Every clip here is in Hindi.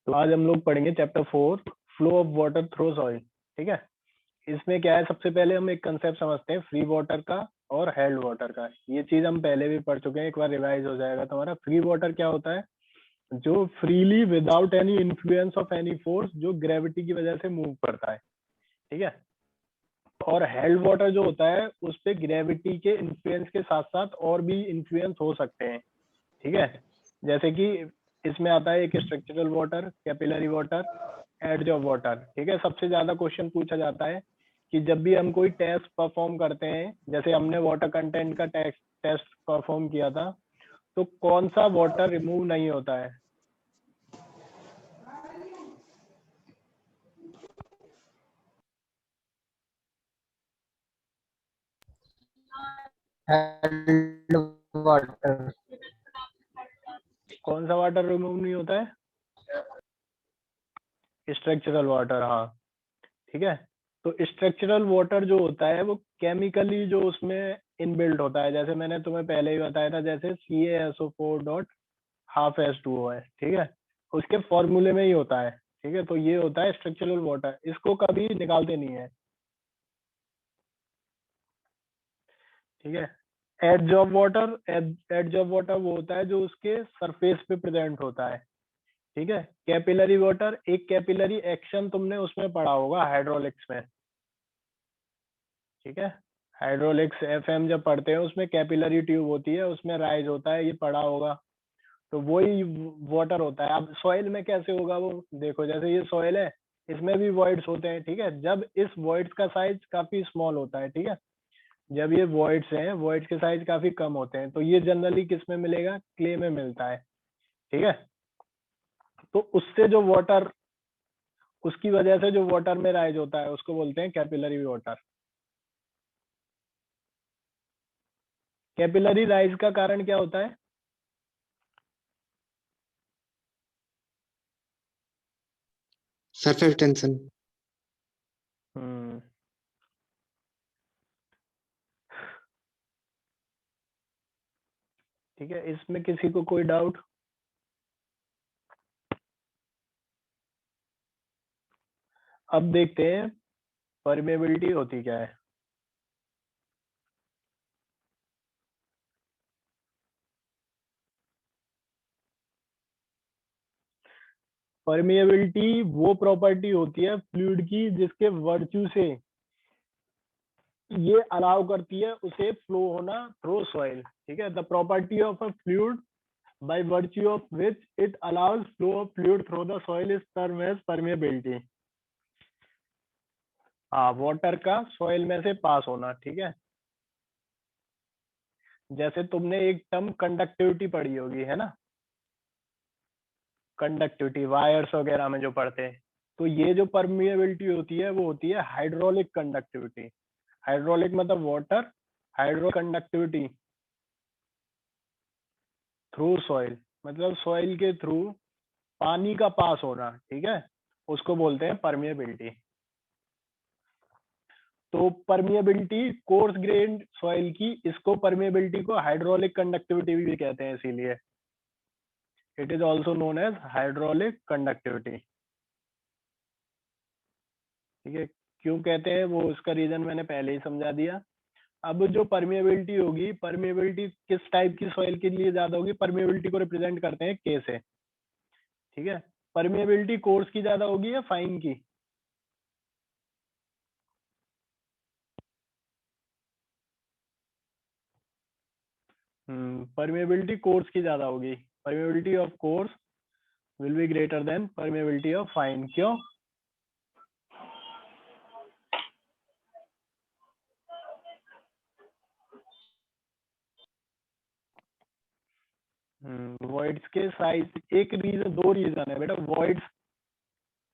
तो आज हम लोग पढ़ेंगे chapter 4 flow of water through soil. ठीक है। इसमें क्या है, सबसे पहले हम एक कंसेप्ट समझते हैं फ्री वाटर का और हेल्ड वाटर का। ये चीज हम पहले भी पढ़ चुके हैं, एक बार रिवाइज हो जाएगा तुम्हारा। फ्री वाटर क्या होता है? जो freely without any influence of any force, जो ग्रेविटी की वजह से मूव करता है। ठीक है। और हेल्ड वाटर जो होता है उस पे ग्रेविटी के इन्फ्लुएंस के साथ साथ और भी इन्फ्लुएंस हो सकते हैं। ठीक है। जैसे कि इसमें आता है एक structural water, capillary water, edge of water. ठीक है। सबसे ज्यादा क्वेश्चन पूछा जाता है कि जब भी हम कोई टेस्ट परफॉर्म करते हैं, जैसे हमने वाटर कंटेंट का टेस्ट परफॉर्म किया था, तो कौन सा वाटर रिमूव नहीं होता है? वाटर। कौन सा वाटर रिमूव नहीं होता है? स्ट्रक्चरल वाटर, हाँ। ठीक है। तो स्ट्रक्चरल वाटर जो होता है वो केमिकली जो उसमें इनबिल्ट होता है, जैसे मैंने तुम्हें पहले ही बताया था, जैसे CaSO4 डॉट हाफ H2O है। ठीक है। उसके फॉर्मूले में ही होता है। ठीक है। तो ये होता है स्ट्रक्चरल वाटर, इसको कभी निकालते नहीं है। ठीक है। एडज ऑफ वाटर वो होता है जो उसके सरफेस पे प्रेजेंट होता है। ठीक है। कैपिलरी वाटर, एक कैपिलरी एक्शन तुमने उसमें पढ़ा होगा हाइड्रोलिक्स में। ठीक है। हाइड्रोलिक्स FM जब पढ़ते हैं उसमें कैपिलरी ट्यूब होती है, उसमें राइज होता है, ये पढ़ा होगा। तो वही वाटर होता है। अब सॉइल में कैसे होगा वो देखो, जैसे ये सॉइल है, इसमें भी वॉइड्स होते हैं। ठीक है। जब इस वॉइड्स का साइज काफी स्मॉल होता है, ठीक है, जब ये वॉइड्स हैं, वॉइड्स के साइज काफी कम होते हैं, तो ये जनरली किस में मिलेगा? क्ले में मिलता है। ठीक है। तो उससे जो वाटर, उसकी वजह से जो वाटर में राइज होता है उसको बोलते हैं कैपिलरी वाटर। कैपिलरी राइज का कारण क्या होता है? Surface tension. हम्म। ठीक है। इसमें किसी को कोई डाउट? अब देखते हैं परमेबिलिटी होती क्या है। परमिएबिलिटी वो प्रॉपर्टी होती है फ्लूइड की जिसके वर्च्यू से ये अलाउ करती है उसे फ्लो होना थ्रू सॉइल। ठीक है। The property of a fluid by virtue of which it allows flow of fluid through the soil is termed as permeability। हाँ, वाटर का सॉइल में से पास होना। ठीक है। जैसे तुमने एक टर्म कंडक्टिविटी पढ़ी होगी, है ना? कंडक्टिविटी वायर्स वगैरह में जो पढ़ते हैं, तो ये जो परमिएबिलिटी होती है वो होती है हाइड्रोलिक कंडक्टिविटी। हाइड्रोलिक मतलब water, hydro conductivity through soil मतलब सॉइल के थ्रू पानी का पास होना। ठीक है। उसको बोलते हैं परमिएबिलिटी। तो परमिएबिलिटी कोर्स ग्रेन्ड सॉइल की, इसको परमिएबिलिटी को हाइड्रोलिक कंडक्टिविटी भी कहते हैं, इसीलिए it is also known as hydraulic conductivity. ठीक है। क्यों कहते हैं वो, उसका रीजन मैंने पहले ही समझा दिया। अब जो परमिएबिलिटी होगी, परमिएबिलिटी किस टाइप की सॉइल के लिए ज्यादा होगी? परमिएबिलिटी को रिप्रेजेंट करते हैं के से। ठीक है। परमिएबिलिटी कोर्स की ज्यादा होगी या फाइन की? परमिएबिलिटी कोर्स की ज्यादा होगी। Permeability of course will be greater than permeability of fine. क्यों? वॉइड्स के साइज, एक रीजन, दो रीजन है बेटा वॉइड्स।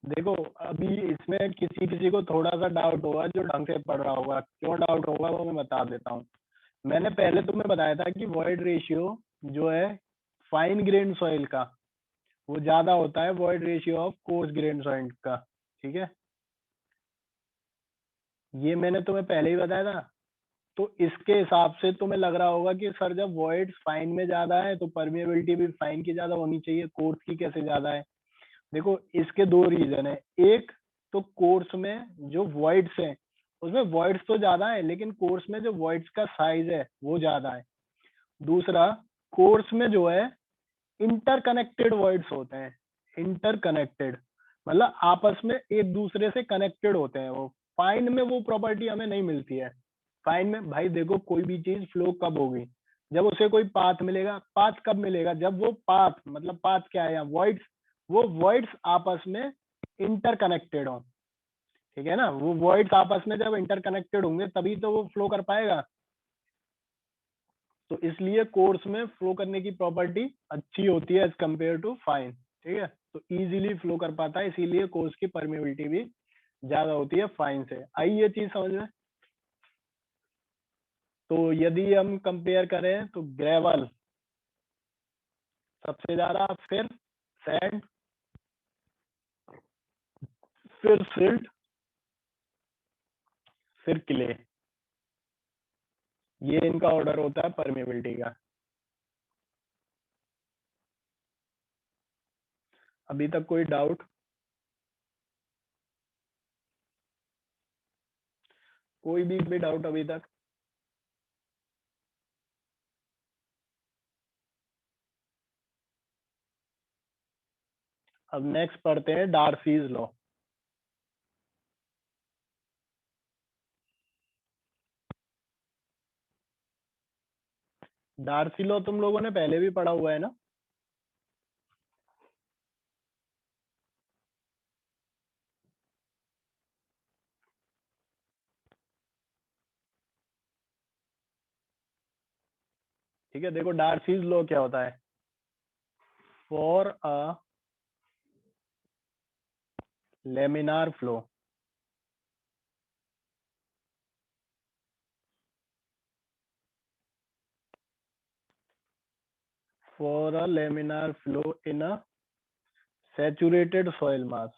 देखो, अभी इसमें किसी किसी को थोड़ा सा डाउट होगा जो ढंग से पढ़ रहा होगा। क्यों डाउट होगा वो मैं बता देता हूँ। मैंने पहले तुम्हें बताया था कि वॉइड रेशियो जो है फाइन ग्रेन सॉइल का, वो ज्यादा होता है void ratio of coarse grain soil का। ठीक है। ये मैंने तुम्हें पहले ही बताया था। तो इसके हिसाब से तुम्हें लग रहा होगा कि सर जब वॉइड फाइन में ज्यादा है तो परमिएबिलिटी भी फाइन की ज्यादा होनी चाहिए, कोर्स की कैसे ज्यादा है? देखो इसके दो रीजन है। एक तो कोर्स में जो वॉइड्स हैं उसमें वॉइड्स तो ज्यादा है, लेकिन कोर्स में जो वॉइड्स का साइज है वो ज्यादा है। दूसरा, कोर्स में जो है इंटरकनेक्टेड वॉइड्स होते हैं। इंटरकनेक्टेड मतलब आपस में एक दूसरे से कनेक्टेड होते हैं वो। फाइन में वो प्रॉपर्टी हमें नहीं मिलती है। फाइन में भाई देखो कोई भी चीज फ्लो कब होगी, जब उसे कोई पाथ मिलेगा। पाथ कब मिलेगा, जब वो पाथ मतलब पाथ क्या है, वॉइड्स, वो वॉइड्स आपस में इंटरकनेक्टेड हो। ठीक है ना, वो वॉइड्स आपस में जब इंटरकनेक्टेड होंगे तभी तो वो फ्लो कर पाएगा। तो इसलिए कोर्स में फ्लो करने की प्रॉपर्टी अच्छी होती है एज कम्पेयर टू फाइन। ठीक है, तो इजीली फ्लो कर पाता है, इसीलिए कोर्स की परमेबिलिटी भी ज्यादा होती है फाइन से। आई ये चीज समझ में। तो यदि हम कंपेयर करें तो ग्रेवल सबसे ज्यादा, फिर सैंड, फिर सिल्ट, फिर क्ले। ये इनका ऑर्डर होता है परमेबिलिटी का। अभी तक कोई डाउट? कोई भी डाउट अभी तक? अब नेक्स्ट पढ़ते हैं डार्सीज लॉ। डार्सी लॉ तुम लोगों ने पहले भी पढ़ा हुआ है ना? ठीक है, देखो डार्सीज लॉ क्या होता है। For a laminar flow, for a laminar flow in a saturated soil mass,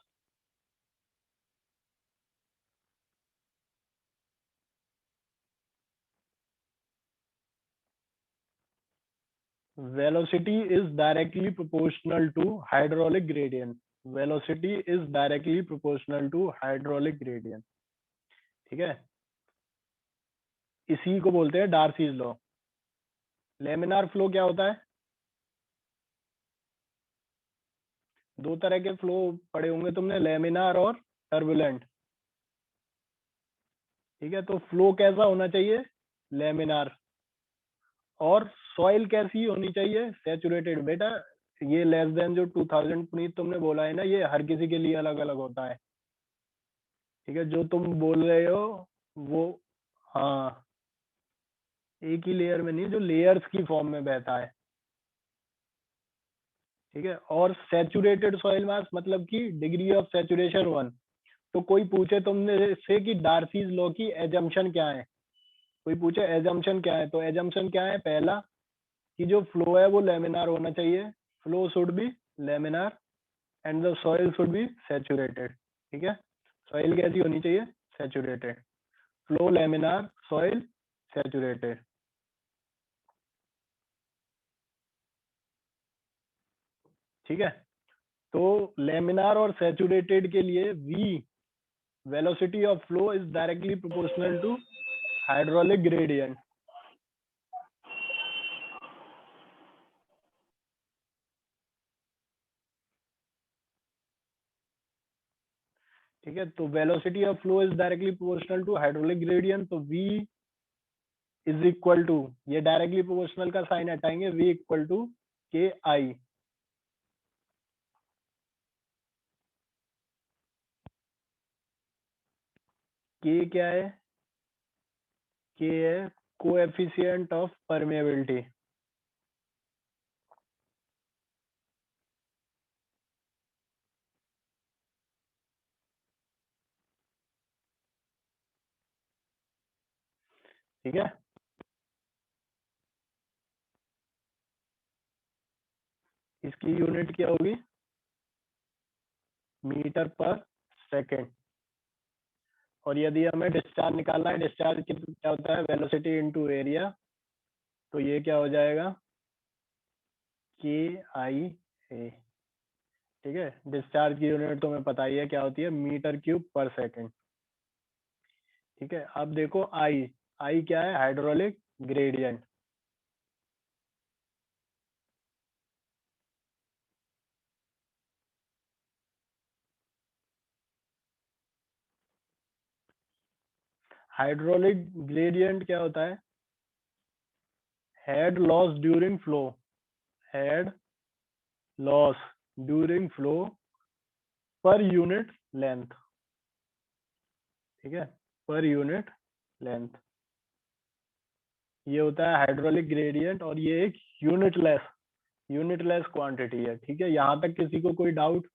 velocity is directly proportional to hydraulic gradient. Velocity is directly proportional to hydraulic gradient. ठीक है, इसी को बोलते हैं डार्सीज लॉ। लेमिनार फ्लो क्या होता है? दो तरह के फ्लो पढ़े होंगे तुमने, लेमिनार और टर्बुलेंट। ठीक है, तो फ्लो कैसा होना चाहिए? लेमिनार। और सॉइल कैसी होनी चाहिए? सैचुरेटेड। बेटा ये लेस देन जो 2000 पुनीत तुमने बोला है ना, ये हर किसी के लिए अलग अलग होता है। ठीक है, जो तुम बोल रहे हो वो, हाँ, एक ही लेयर में नहीं, जो लेयर्स की फॉर्म में बहता है। ठीक है, और सैचुरेटेड सॉइल मास मतलब कि डिग्री ऑफ सैचुरेशन 1। तो कोई पूछे तुमने से कि डार्सीज लॉ की एजम्पशन क्या है, कोई पूछे एजम्पशन क्या है, तो एजम्पशन क्या है? पहला, कि जो फ्लो है वो लेमिनार होना चाहिए। Flow should be laminar and the soil should be saturated. ठीक है, सॉइल कैसी होनी चाहिए? Saturated. Flow laminar, soil saturated. ठीक है, तो लेमिनार और सैचुरेटेड के लिए v, velocity of flow, is directly proportional to hydraulic gradient. ठीक है, तो velocity of flow is directly proportional to hydraulic gradient, तो वी इज इक्वल टू, ये डायरेक्टली प्रोपोर्शनल का साइन हटाएंगे, वी इक्वल टू के आई। के क्या है? के है कोएफिशिएंट ऑफ परमेबिलिटी। ठीक है, इसकी यूनिट क्या होगी? मीटर पर सेकेंड। और यदि हमें डिस्चार्ज निकालना है, डिस्चार्ज क्या होता है? Velocity into area. तो ये क्या हो जाएगा? के आई ए। ठीक है। डिस्चार्ज की यूनिट तुम्हें पता ही है क्या होती है, मीटर क्यूब पर सेकंड। ठीक है, अब देखो आई, आई क्या है, हाइड्रोलिक ग्रेडियंट। हाइड्रोलिक ग्रेडियंट क्या होता है, head loss during flow, head loss during flow per unit length. ठीक है, पर यूनिट लेंथ, ये होता है हाइड्रोलिक ग्रेडियंट, और ये एक यूनिटलेस क्वांटिटी है। ठीक है, यहाँ तक किसी को कोई डाउट?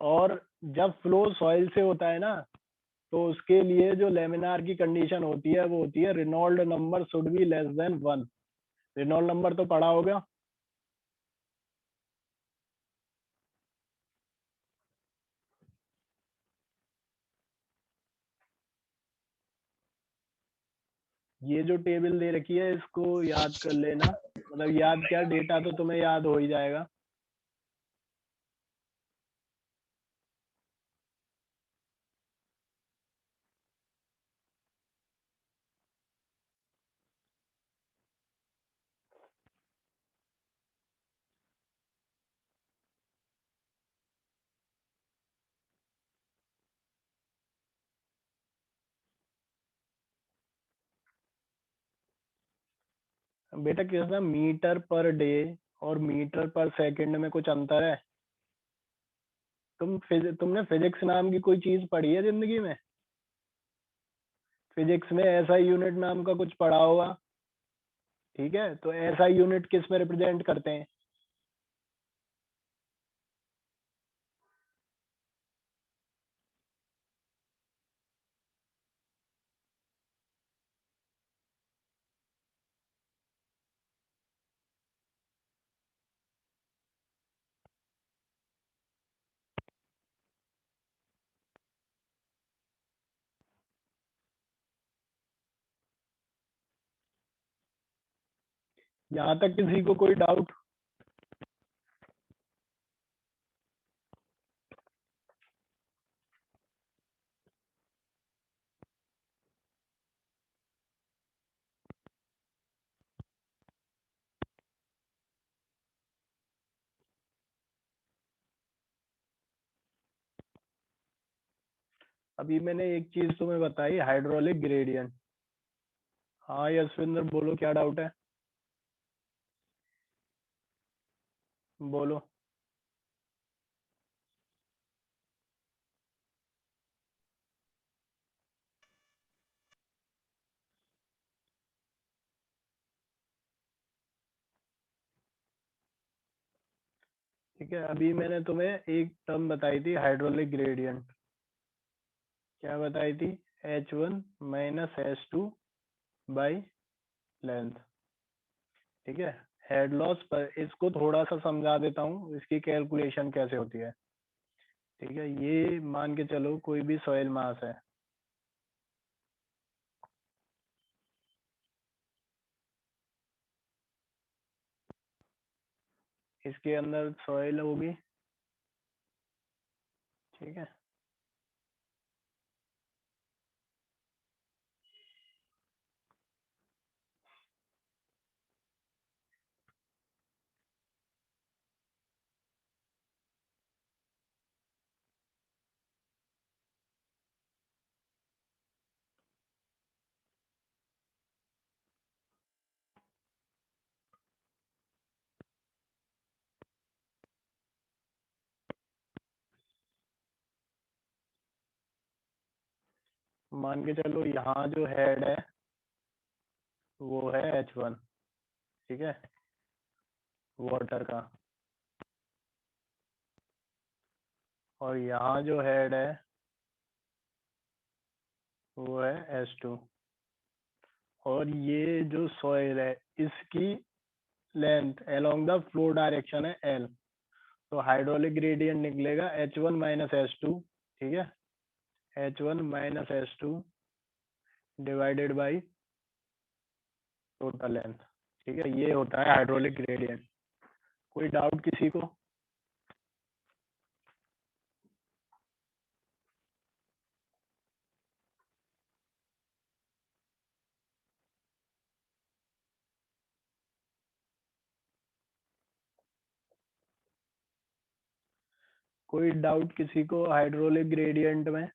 और जब फ्लो सॉइल से होता है ना, तो उसके लिए जो लेमिनार की कंडीशन होती है वो होती है Reynold number should be less than 1। Reynold number तो पढ़ा होगा। ये जो टेबल दे रखी है इसको याद कर लेना, मतलब याद क्या, डेटा तो तुम्हें याद हो ही जाएगा। बेटा कितना, मीटर पर डे और मीटर पर सेकंड में कुछ अंतर है? तुमने फिजिक्स नाम की कोई चीज पढ़ी है जिंदगी में? फिजिक्स में ऐसा यूनिट नाम का कुछ पढ़ा होगा। ठीक है, तो ऐसा यूनिट किस में रिप्रेजेंट करते हैं? यहाँ तक किसी को कोई डाउट? अभी मैंने एक चीज तुम्हें बताई, हाइड्रोलिक ग्रेडियंट। हाँ यशविंदर बोलो, क्या डाउट है? बोलो। ठीक है, अभी मैंने तुम्हें एक टर्म बताई थी, हाइड्रोलिक ग्रेडियंट। क्या बताई थी? H1 minus H2 by length. ठीक है, हेड लॉस पर, इसको थोड़ा सा समझा देता हूँ इसकी कैलकुलेशन कैसे होती है। ठीक है, ये मान के चलो कोई भी सॉइल मास है। इसके अंदर सॉइल होगी। ठीक है, मान के चलो यहाँ जो हेड है वो है H1। ठीक है, वाटर का। और यहाँ जो हेड है वो है H2। और ये जो सॉइल है इसकी length along the flow direction है L। तो हाइड्रोलिक ग्रेडियंट निकलेगा H1 माइनस H2। ठीक है, H1 minus H2 divided by total length. ठीक है, ये होता है हाइड्रोलिक ग्रेडियंट। कोई डाउट किसी को? कोई डाउट किसी को हाइड्रोलिक ग्रेडियंट में?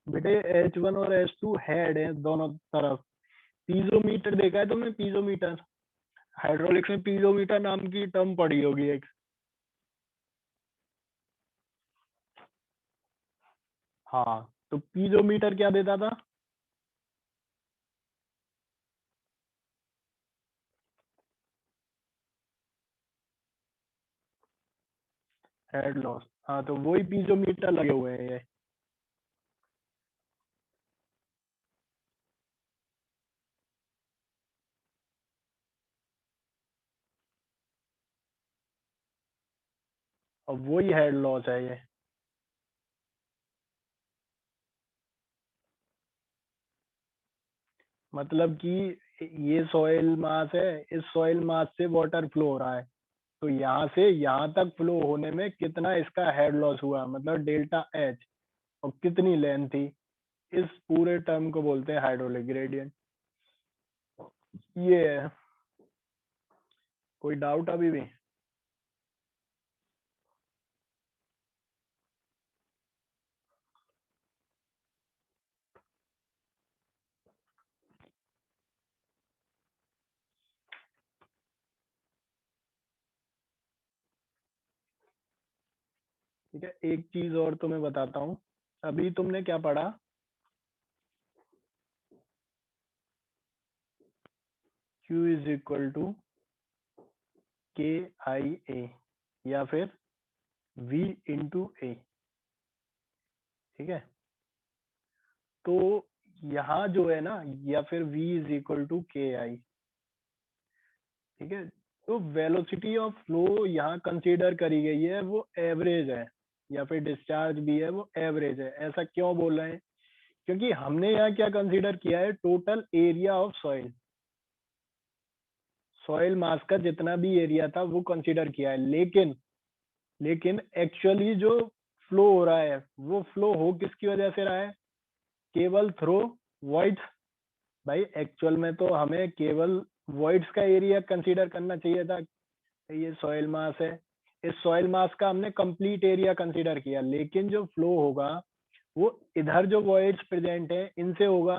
बेटे H1 और H2 हेड है दोनों तरफ। पीजोमीटर देखा है तुमने? पीजोमीटर, हाइड्रोलिक्स में पीजोमीटर नाम की टर्म पड़ी होगी एक। हाँ, तो पीजोमीटर क्या देता था? Head loss. हाँ, तो वही पीजोमीटर लगे हुए हैं ये। और वही हेड लॉस है ये। मतलब कि ये सॉइल मास है, इस सॉइल मास से वाटर फ्लो हो रहा है, तो यहाँ से यहाँ तक फ्लो होने में कितना इसका हेड लॉस हुआ, मतलब डेल्टा एच, और कितनी लेंथ थी। इस पूरे टर्म को बोलते हैं हाइड्रोलिक ग्रेडियंट। ये है। कोई डाउट अभी भी? ठीक है, एक चीज और तुम्हें बताता हूँ। अभी तुमने क्या पढ़ा? Q इज इक्वल टू के आई ए, या फिर V इंटू ए। ठीक है, तो यहाँ जो है ना, या फिर V इज इक्वल टू के आई। ठीक है, तो वेलोसिटी ऑफ फ्लो यहाँ कंसीडर करी गई है, वो एवरेज है, या फिर डिस्चार्ज भी है वो एवरेज है। ऐसा क्यों बोल रहे हैं? क्योंकि हमने यहाँ क्या कंसीडर किया है, total area of soil. Soil मास का जितना भी एरिया था वो कंसीडर किया है, लेकिन एक्चुअली जो फ्लो हो रहा है वो फ्लो हो किसकी वजह से रहा है? केवल थ्रू वॉइड्स। भाई एक्चुअल में तो हमें केवल वॉइड्स का एरिया कंसीडर करना चाहिए था। ये सॉइल मास है, इस सॉइल मास का हमने कंप्लीट एरिया कंसीडर किया, लेकिन जो फ्लो होगा वो इधर जो वॉइड्स प्रेजेंट है इनसे होगा।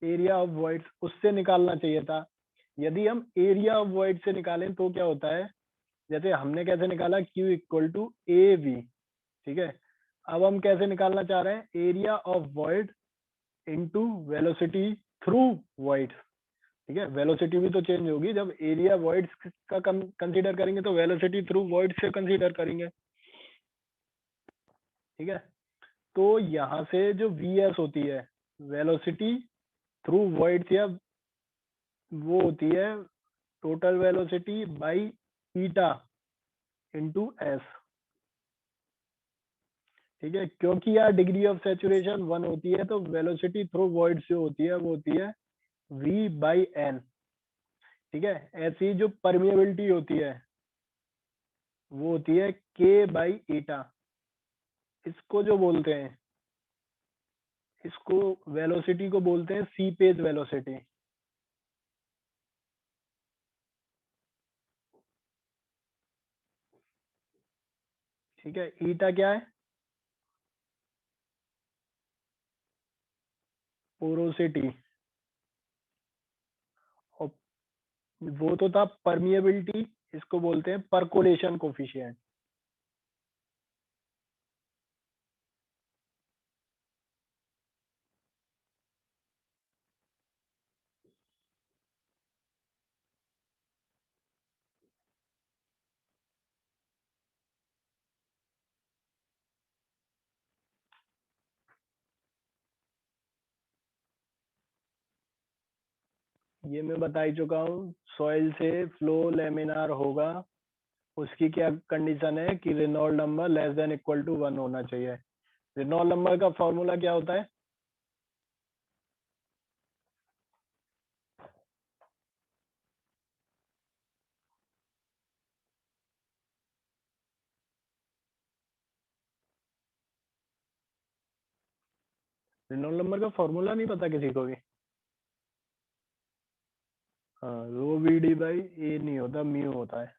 एरिया ऑफ वॉइड्स उससे निकालना चाहिए था। यदि हम एरिया ऑफ वॉइड से निकालें तो क्या होता है, जैसे हमने कैसे निकाला, Q equal to A V. ठीक है, अब हम कैसे निकालना चाह रहे हैं, area of void into velocity through void. ठीक है, वेलोसिटी भी तो चेंज होगी, जब एरिया वॉइड का कंसीडर करेंगे तो वेलोसिटी थ्रू वॉइड से कंसीडर करेंगे। ठीक है, तो यहाँ से जो वी एस होती है, वेलोसिटी थ्रू वॉइड, या वो होती है total velocity by eta into S. ठीक है, क्योंकि यार डिग्री ऑफ सेचुरेशन 1 होती है, तो वेलोसिटी थ्रू वॉइड से होती है वो होती है v बाई एन। ठीक है, ऐसी जो परमिएबिलिटी होती है वो होती है k बाई ईटा। इसको जो बोलते हैं, इसको वेलोसिटी को बोलते हैं सी पेज वेलोसिटी। ठीक है, ईटा क्या है? पोरोसिटी। और वो तो था परमिएबिलिटी, इसको बोलते हैं परकोलेशन कोफिशिएंट। ये मैं बता ही चुका हूँ, सॉइल से फ्लो लेमिनार होगा, उसकी क्या कंडीशन है कि Reynold number less than equal to 1 होना चाहिए। रेनॉल्ड नंबर का फॉर्मूला क्या होता है? रेनॉल्ड नंबर का फॉर्मूला नहीं पता किसी को भी? हाँ, rho v d by a नहीं होता, म्यू होता है।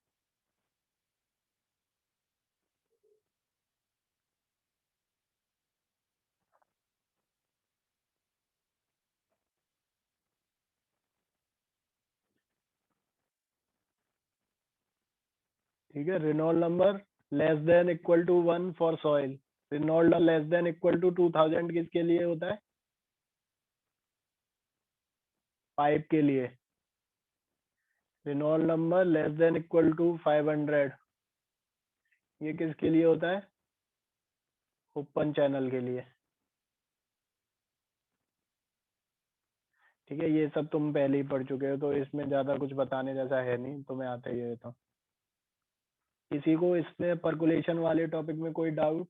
ठीक है, Reynold number less than equal to 1 for soil. Reynold less than equal to 2000 किसके लिए होता है? पाइप के लिए। Reynold number less than equal to 500, ये किसके लिए होता है? ओपन चैनल के लिए। ठीक है, ये सब तुम पहले ही पढ़ चुके हो, तो इसमें ज्यादा कुछ बताने जैसा है नहीं, तुम्हें आता ही है तो। किसी को इसमें परकुलेशन वाले टॉपिक में कोई डाउट?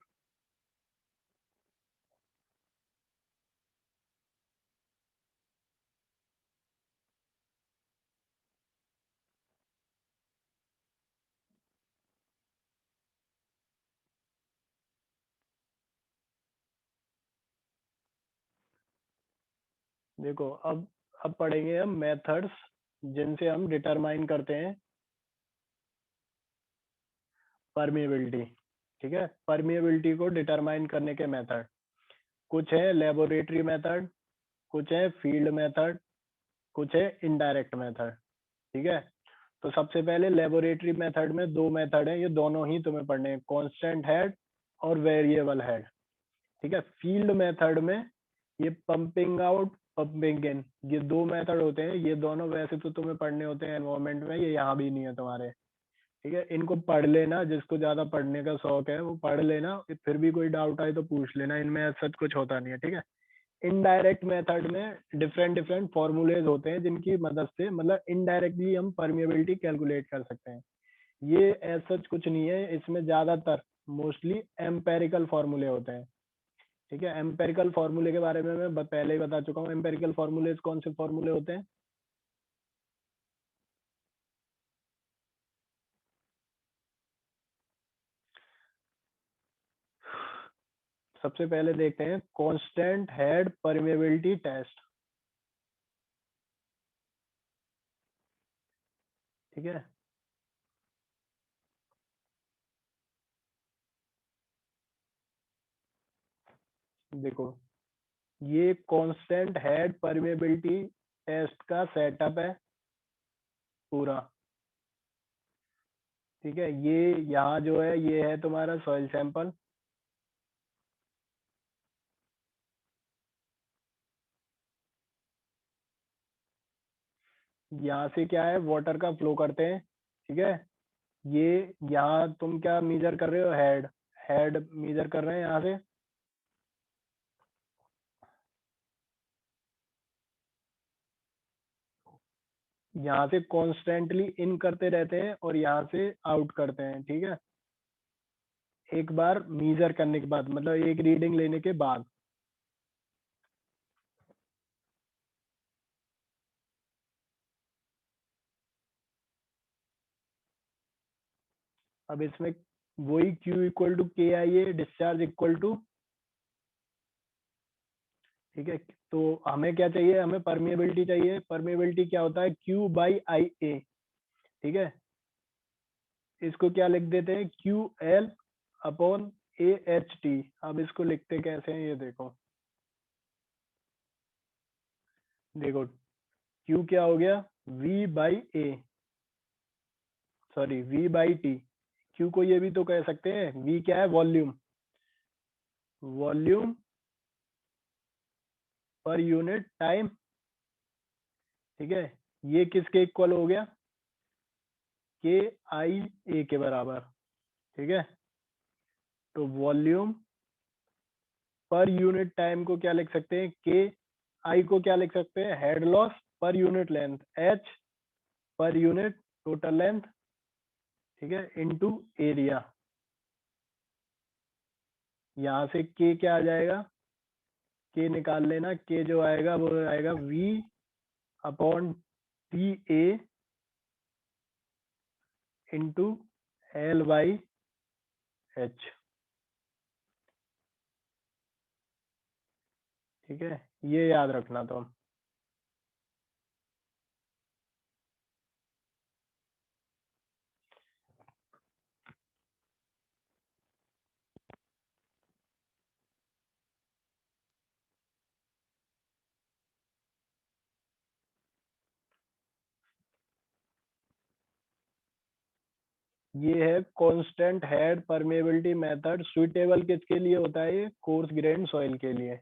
देखो, अब पढ़ेंगे हम मेथड्स जिनसे हम डिटरमाइन करते हैं परमिएबिलिटी। ठीक है, परमिएबिलिटी को डिटरमाइन करने के मेथड कुछ है लेबोरेटरी मेथड, कुछ है फील्ड मेथड, कुछ है इनडायरेक्ट मेथड। ठीक है, तो सबसे पहले लेबोरेटरी मेथड में दो मेथड है, ये दोनों ही तुम्हें पढ़ने हैं, कांस्टेंट हेड और वेरिएबल हेड। ठीक है, फील्ड मेथड में ये पंपिंग आउट, पंपिंग इन, ये दो मेथड होते हैं। ये दोनों वैसे तो तुम्हें पढ़ने होते हैं एनवायरमेंट में, ये यहाँ भी नहीं है तुम्हारे। ठीक है, इनको पढ़ लेना, जिसको ज्यादा पढ़ने का शौक है वो पढ़ लेना, फिर भी कोई डाउट आए तो पूछ लेना, इनमें ऐसा कुछ होता नहीं है। ठीक है, इनडायरेक्ट मेथड में डिफरेंट डिफरेंट फॉर्मूलेज होते हैं जिनकी मदद से मतलब इनडायरेक्टली हम परमिएबिलिटी कैलकुलेट कर सकते हैं। ये ऐसा कुछ नहीं है, इसमें ज्यादातर मोस्टली एम्पेरिकल फॉर्मूले होते हैं। ठीक है, एम्पेरिकल फार्मूले के बारे में मैं पहले ही बता चुका हूँ। एम्पेरिकल फार्मूले कौन से फार्मूले होते हैं? सबसे पहले देखते हैं कांस्टेंट हेड परमेबिलिटी टेस्ट। ठीक है, देखो, ये कांस्टेंट हेड परमेबिलिटी टेस्ट का सेटअप है पूरा। ठीक है, ये यहाँ जो है ये है तुम्हारा सॉइल सैंपल। यहाँ से क्या है, वाटर का फ्लो करते हैं। ठीक है, ये यहाँ तुम क्या मेजर कर रहे हो? हेड, हेड मेजर कर रहे हैं यहाँ से। यहाँ से कॉन्स्टेंटली इन करते रहते हैं और यहाँ से आउट करते हैं। ठीक है, एक बार मीजर करने के बाद, मतलब एक रीडिंग लेने के बाद। अब इसमें वही Q इक्वल टू के आई ए, डिस्चार्ज इक्वल टू। ठीक है, तो हमें क्या चाहिए? हमें परमिएबिलिटी चाहिए। परमिएबिलिटी क्या होता है? Q बाई आई ए। ठीक है, इसको क्या लिख देते हैं? Q L upon A H T. अब इसको लिखते कैसे हैं ये देखो। देखो, Q क्या हो गया? V by A, sorry V by T. Q को ये भी तो कह सकते हैं, V क्या है? Volume, volume per unit time. ठीक है, ये किसके इक्वल हो गया? के आई ए के बराबर। ठीक है, तो वॉल्यूम पर यूनिट टाइम को क्या लिख सकते हैं? के आई को क्या लिख सकते हैं? Head loss per unit length, H per unit total length. ठीक है, इनटू एरिया। यहाँ से के क्या आ जाएगा? के निकाल लेना, के जो आएगा वो आएगा v upon t a into l by h. ठीक है, ये याद रखना तो। ये है constant head permeability method, suitable किसके लिए होता है? ये कोर्स ग्रेन सॉइल के लिए।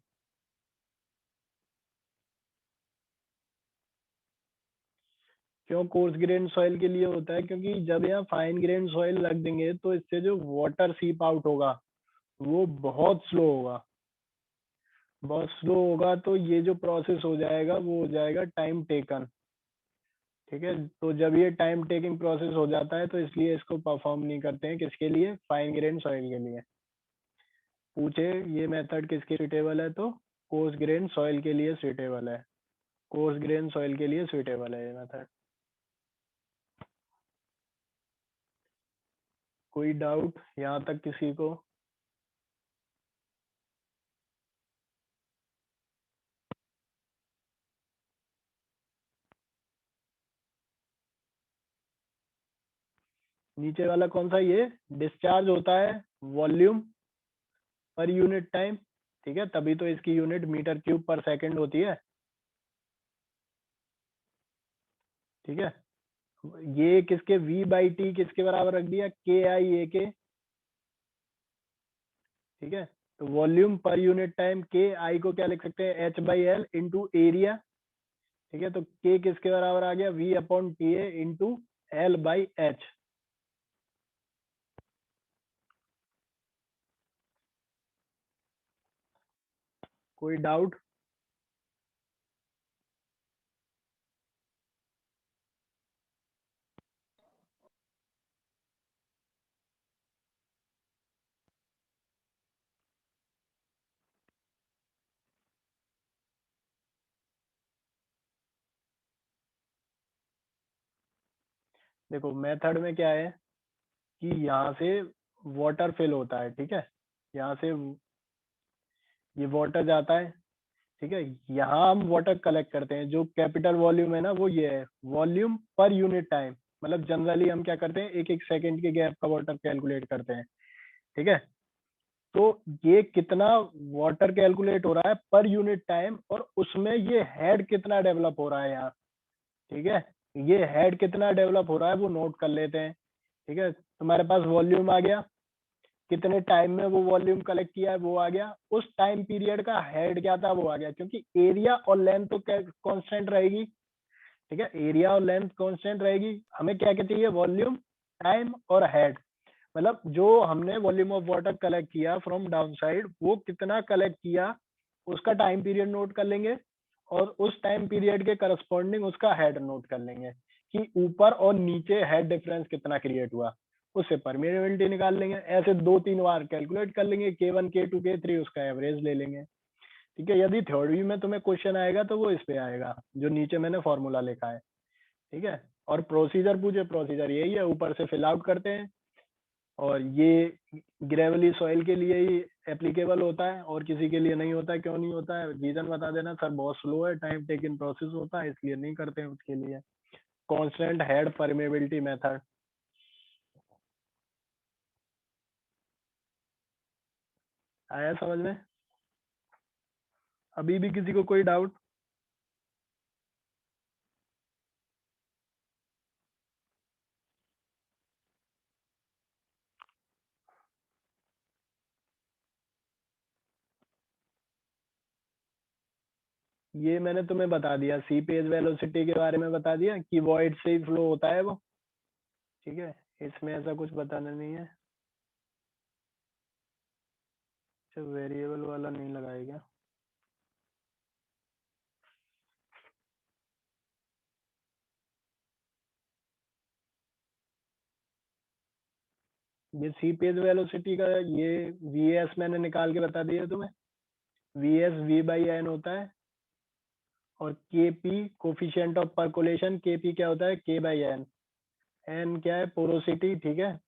क्यों कोर्स ग्रेन सॉइल के लिए होता है? क्योंकि जब यहाँ फाइन ग्रेन सॉइल रख देंगे तो इससे जो वाटर सीप आउट होगा वो बहुत स्लो होगा। बहुत स्लो होगा तो ये जो प्रोसेस हो जाएगा वो हो जाएगा टाइम टेकन। ठीक है, तो जब ये टाइम टेकिंग प्रोसेस हो जाता है तो इसलिए इसको परफॉर्म नहीं करते हैं। किसके लिए? फाइन ग्रेन सॉइल के लिए। पूछे ये मेथड किसके सुटेबल है, तो कोर्स ग्रेन सॉइल के लिए सुटेबल है। कोर्स ग्रेन सॉइल के लिए सुटेबल है ये मेथड। कोई डाउट यहाँ तक किसी को? नीचे वाला कौन सा? ये डिस्चार्ज होता है वॉल्यूम पर यूनिट टाइम। ठीक है, तभी तो इसकी यूनिट मीटर क्यूब पर सेकंड होती है। ठीक है, ये किसके v बाई टी किसके बराबर रख दिया? के आई ए के। ठीक है, तो वॉल्यूम पर यूनिट टाइम के आई को क्या लिख सकते हैं? H by L into area. ठीक है, तो के किसके बराबर आ गया? v upon t a into l by H. कोई डाउट? देखो मेथड में क्या है कि यहाँ से वाटर फिल होता है। ठीक है, यहाँ से ये वाटर जाता है। ठीक है, यहाँ हम वाटर कलेक्ट करते हैं। जो कैपिटल वॉल्यूम है ना वो ये है, वॉल्यूम पर यूनिट टाइम। मतलब जनरली हम क्या करते हैं, एक एक सेकंड के गैप का वाटर कैलकुलेट करते हैं। ठीक है, तो ये कितना वाटर कैलकुलेट हो रहा है पर यूनिट टाइम, और उसमें ये हेड कितना डेवलप हो रहा है यहाँ। ठीक है, ये हेड कितना डेवलप हो रहा है वो नोट कर लेते हैं। ठीक है, तुम्हारे पास वॉल्यूम आ गया, कितने टाइम में वो वॉल्यूम कलेक्ट किया है वो आ गया, उस टाइम पीरियड का हेड क्या था वो आ गया। क्योंकि एरिया और लेंथ तो कांस्टेंट रहेगी। ठीक है, एरिया और लेंथ कांस्टेंट रहेगी। हमें क्या कहती है? वॉल्यूम, टाइम और हेड। मतलब जो हमने वॉल्यूम ऑफ वाटर कलेक्ट किया फ्रॉम डाउन साइड, वो कितना कलेक्ट किया उसका टाइम पीरियड नोट कर लेंगे, और उस टाइम पीरियड के करस्पॉन्डिंग उसका हेड नोट कर लेंगे कि ऊपर और नीचे हेड डिफरेंस कितना क्रिएट हुआ। उससे परमिएबिलिटी निकाल लेंगे। ऐसे दो तीन बार कैलकुलेट कर लेंगे, K1 K2 K3, उसका एवरेज ले लेंगे। ठीक है, यदि थ्योरी में तुम्हें क्वेश्चन आएगा तो वो इस पे आएगा जो नीचे मैंने फॉर्मूला लिखा है। ठीक है, और प्रोसीजर पूछे, प्रोसीजर यही है, ऊपर से फिल आउट करते हैं। और ये ग्रेवली सॉइल के लिए ही एप्लीकेबल होता है, और किसी के लिए नहीं होता है। क्यों नहीं होता है? रीजन बता देना सर, बहुत स्लो है, टाइम टेकिंग प्रोसेस होता है, इसलिए नहीं करते हैं उसके लिए। Constant head permeability method. आया समझ में? अभी भी किसी को कोई डाउट? ये मैंने तुम्हें बता दिया, सी पेज वेलोसिटी के बारे में बता दिया कि वॉइड से ही फ्लो होता है वो। ठीक है, इसमें ऐसा कुछ बताना नहीं है। अच्छा, वेरिएबल वाला नहीं लगाएगा। ये सी पेज वेलोसिटी का ये वी एस मैंने निकाल के बता दिया तुम्हें। V s v by n होता है, और k p coefficient of percolation. K p क्या होता है? के बाई एन। एन क्या है? पोरोसिटी। ठीक है,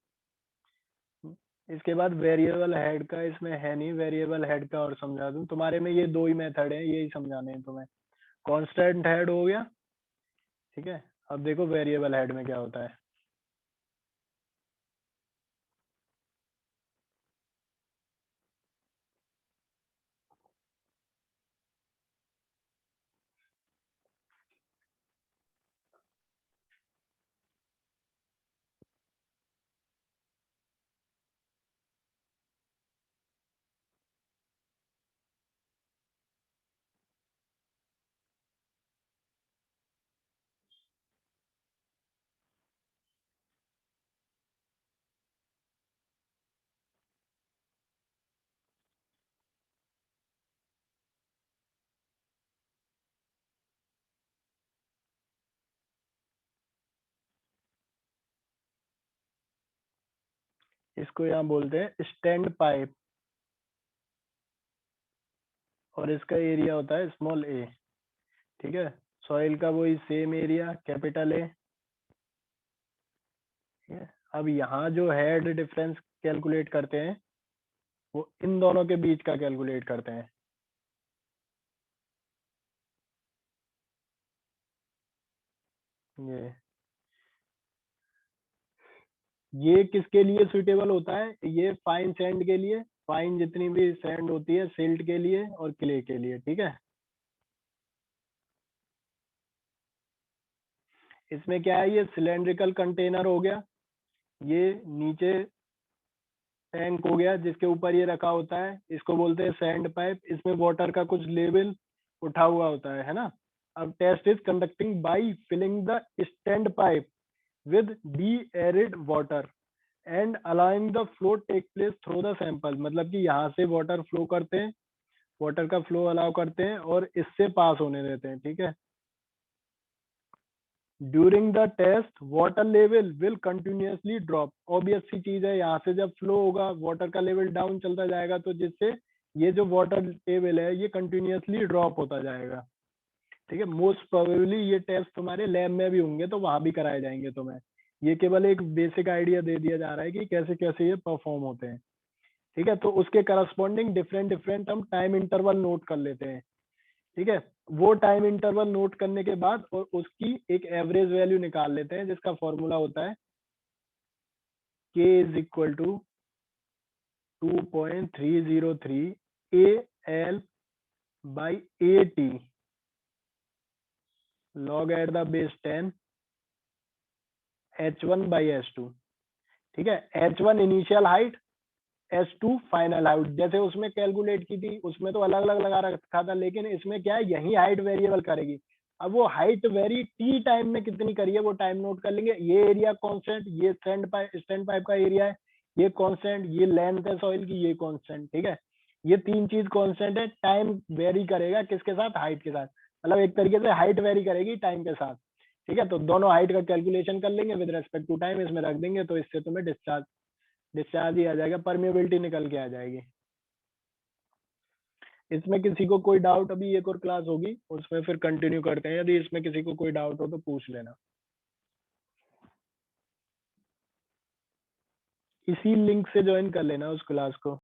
इसके बाद वेरिएबल हेड का इसमें है नहीं, वेरिएबल हेड का और समझा दूं तुम्हारे में, ये दो ही मेथड है, यही समझाने हैं तुम्हें। कांस्टेंट हेड हो गया, ठीक है। अब देखो वेरिएबल हेड में क्या होता है। इसको यहाँ बोलते हैं स्टैंड पाइप, और इसका एरिया होता है स्मॉल ए, ठीक है। सॉइल का वही सेम एरिया कैपिटल ए, ठीक है। अब यहाँ जो हेड डिफरेंस कैलकुलेट करते हैं वो इन दोनों के बीच का कैलकुलेट करते हैं। ये किसके लिए सुटेबल होता है, ये फाइन सैंड के लिए, फाइन जितनी भी सैंड होती है, सिल्ट के लिए और क्ले के लिए, ठीक है। इसमें क्या है, ये सिलेंड्रिकल कंटेनर हो गया, ये नीचे टैंक हो गया जिसके ऊपर ये रखा होता है, इसको बोलते हैं सैंड पाइप। इसमें वाटर का कुछ लेवल उठा हुआ होता है ना। अब test is conducting by filling the stand pipe with de-aired water and allowing the flow take place through the sample. मतलब कि यहाँ से वाटर फ्लो करते हैं, वाटर का फ्लो अलाउ करते हैं और इससे पास होने देते हैं, ठीक है। During the test water level will continuously drop. Obvious सी चीज है, यहाँ से जब फ्लो होगा वाटर का लेवल डाउन चलता जाएगा, तो जिससे ये जो वाटर टेबल है ये कंटिन्यूअसली ड्रॉप होता जाएगा, ठीक है। मोस्ट प्रोबेबली ये टेस्ट तुम्हारे लैब में भी होंगे तो वहां भी कराए जाएंगे तुम्हें। ये केवल एक बेसिक आइडिया दे दिया जा रहा है कि कैसे कैसे ये परफॉर्म होते हैं, ठीक है। तो उसके करस्पॉन्डिंग डिफरेंट डिफरेंट हम टाइम इंटरवल नोट कर लेते हैं, ठीक है। वो टाइम इंटरवल नोट करने के बाद और उसकी एक एवरेज वैल्यू निकाल लेते हैं, जिसका फॉर्मूला होता है k is equal to 2.303 a l by a t log at the base 10 h1 by h2, ठीक है। h1 initial height, S2 final height. जैसे उसमें कैलकुलेट की थी उसमें तो अलग अलग लगा रखा था, लेकिन इसमें क्या है, यही हाइट वेरिएबल करेगी। अब वो हाइट वेरी टी टाइम में कितनी करी है वो टाइम नोट कर लेंगे। ये एरिया कांस्टेंट, ये स्टैंड पाइप का एरिया है, ये कांस्टेंट, ये लेंथ है सॉइल की, ये कांस्टेंट, ठीक है। ये तीन चीज कांस्टेंट है, टाइम वेरी करेगा किसके साथ, हाइट के साथ। मतलब एक तरीके से हाइट वेरी करेगी टाइम के साथ, ठीक है। तो दोनों हाइट का कैलकुलेशन कर लेंगे विद रेस्पेक्ट टू टाइम, इसमें रख देंगे तो इससे तुम्हें डिस्चार्ज ही आ जाएगा, परमेबिलिटी निकल के आ जाएगी। इसमें किसी को कोई डाउट, अभी एक और क्लास होगी उसमें फिर कंटिन्यू करते हैं, यदि इसमें किसी को कोई डाउट हो तो पूछ लेना। इसी लिंक से ज्वाइन कर लेना उस क्लास को।